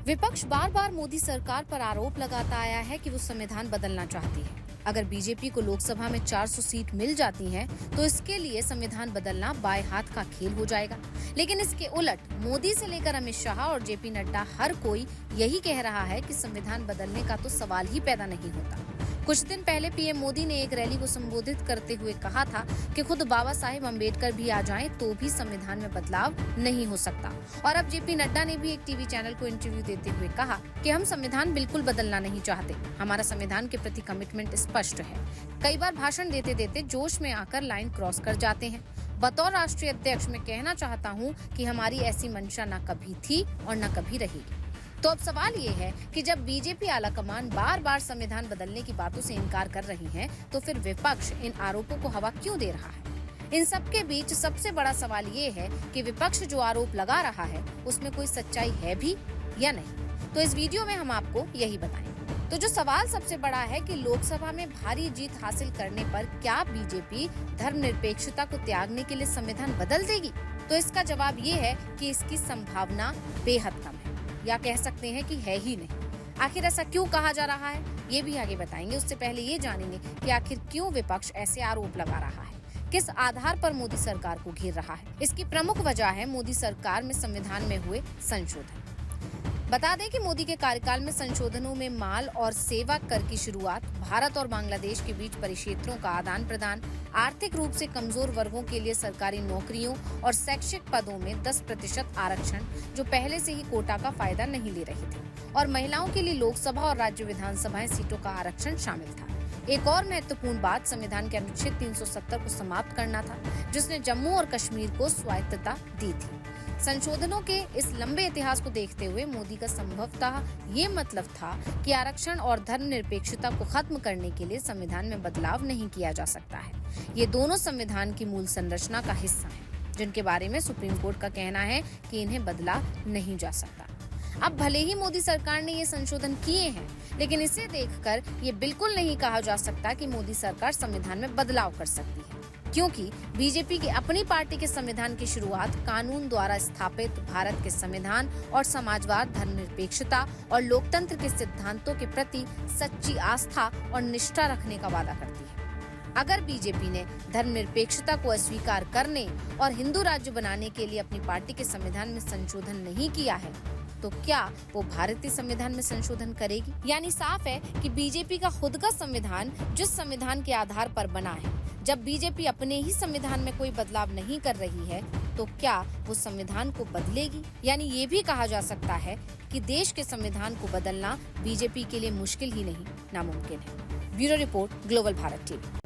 विपक्ष बार बार मोदी सरकार पर आरोप लगाता आया है कि वो संविधान बदलना चाहती है। अगर बीजेपी को लोकसभा में 400 सीट मिल जाती हैं, तो इसके लिए संविधान बदलना बाएं हाथ का खेल हो जाएगा। लेकिन इसके उलट मोदी से लेकर अमित शाह और जेपी नड्डा हर कोई यही कह रहा है कि संविधान बदलने का तो सवाल ही पैदा नहीं होता। कुछ दिन पहले पीएम मोदी ने एक रैली को संबोधित करते हुए कहा था कि खुद बाबा साहेब अम्बेडकर भी आ जाएं तो भी संविधान में बदलाव नहीं हो सकता। और अब जेपी नड्डा ने भी एक टीवी चैनल को इंटरव्यू देते हुए कहा कि हम संविधान बिल्कुल बदलना नहीं चाहते, हमारा संविधान के प्रति कमिटमेंट स्पष्ट है। कई बार भाषण देते देते जोश में आकर लाइन क्रॉस कर जाते हैं। बतौर राष्ट्रीय अध्यक्ष मैं कहना चाहता हूँ कि हमारी ऐसी मंशा न कभी थी और न कभी रहेगी। तो अब सवाल ये है कि जब बीजेपी आलाकमान बार बार संविधान बदलने की बातों से इनकार कर रही है, तो फिर विपक्ष इन आरोपों को हवा क्यों दे रहा है? इन सबके बीच सबसे बड़ा सवाल ये है कि विपक्ष जो आरोप लगा रहा है उसमें कोई सच्चाई है भी या नहीं। तो इस वीडियो में हम आपको यही बताएंगे। तो जो सवाल सबसे बड़ा है कि लोकसभा में भारी जीत हासिल करने पर क्या बीजेपी धर्मनिरपेक्षता को त्यागने के लिए संविधान बदल देगी? तो इसका जवाब ये है कि इसकी संभावना बेहद कम है, या कह सकते हैं कि है ही नहीं। आखिर ऐसा क्यों कहा जा रहा है, ये भी आगे बताएंगे। उससे पहले ये जानेंगे कि आखिर क्यों विपक्ष ऐसे आरोप लगा रहा है, किस आधार पर मोदी सरकार को घेर रहा है। इसकी प्रमुख वजह है मोदी सरकार में संविधान में हुए संशोधन। बता दें कि मोदी के कार्यकाल में संशोधनों में माल और सेवा कर की शुरुआत, भारत और बांग्लादेश के बीच परिक्षेत्रों का आदान प्रदान, आर्थिक रूप से कमजोर वर्गों के लिए सरकारी नौकरियों और शैक्षिक पदों में 10% आरक्षण, जो पहले से ही कोटा का फायदा नहीं ले रहे थे, और महिलाओं के लिए लोकसभा और राज्य विधानसभाएं सीटों का आरक्षण शामिल था। एक और महत्वपूर्ण बात संविधान के अनुच्छेद 370 को समाप्त करना था, जिसने जम्मू और कश्मीर को स्वायत्तता दी थी। संशोधनों के इस लंबे इतिहास को देखते हुए मोदी का संभवतः ये मतलब था कि आरक्षण और धर्मनिरपेक्षता को खत्म करने के लिए संविधान में बदलाव नहीं किया जा सकता है। ये दोनों संविधान की मूल संरचना का हिस्सा हैं, जिनके बारे में सुप्रीम कोर्ट का कहना है कि इन्हें बदला नहीं जा सकता। अब भले ही मोदी सरकार ने ये संशोधन किए हैं, लेकिन इसे देखकर ये बिल्कुल नहीं कहा जा सकता कि मोदी सरकार संविधान में बदलाव कर सकती है, क्योंकि बीजेपी की अपनी पार्टी के संविधान की शुरुआत कानून द्वारा स्थापित भारत के संविधान और समाजवाद, धर्मनिरपेक्षता और लोकतंत्र के सिद्धांतों के प्रति सच्ची आस्था और निष्ठा रखने का वादा करती है। अगर बीजेपी ने धर्मनिरपेक्षता को अस्वीकार करने और हिंदू राज्य बनाने के लिए अपनी पार्टी के संविधान में संशोधन नहीं किया है, तो क्या वो भारतीय संविधान में संशोधन करेगी? यानी साफ है कि बीजेपी का खुद का संविधान जिस संविधान के आधार पर बना है, जब बीजेपी अपने ही संविधान में कोई बदलाव नहीं कर रही है, तो क्या वो संविधान को बदलेगी? यानी ये भी कहा जा सकता है कि देश के संविधान को बदलना बीजेपी के लिए मुश्किल ही नहीं, नामुमकिन है। Bureau report, global Bharat TV.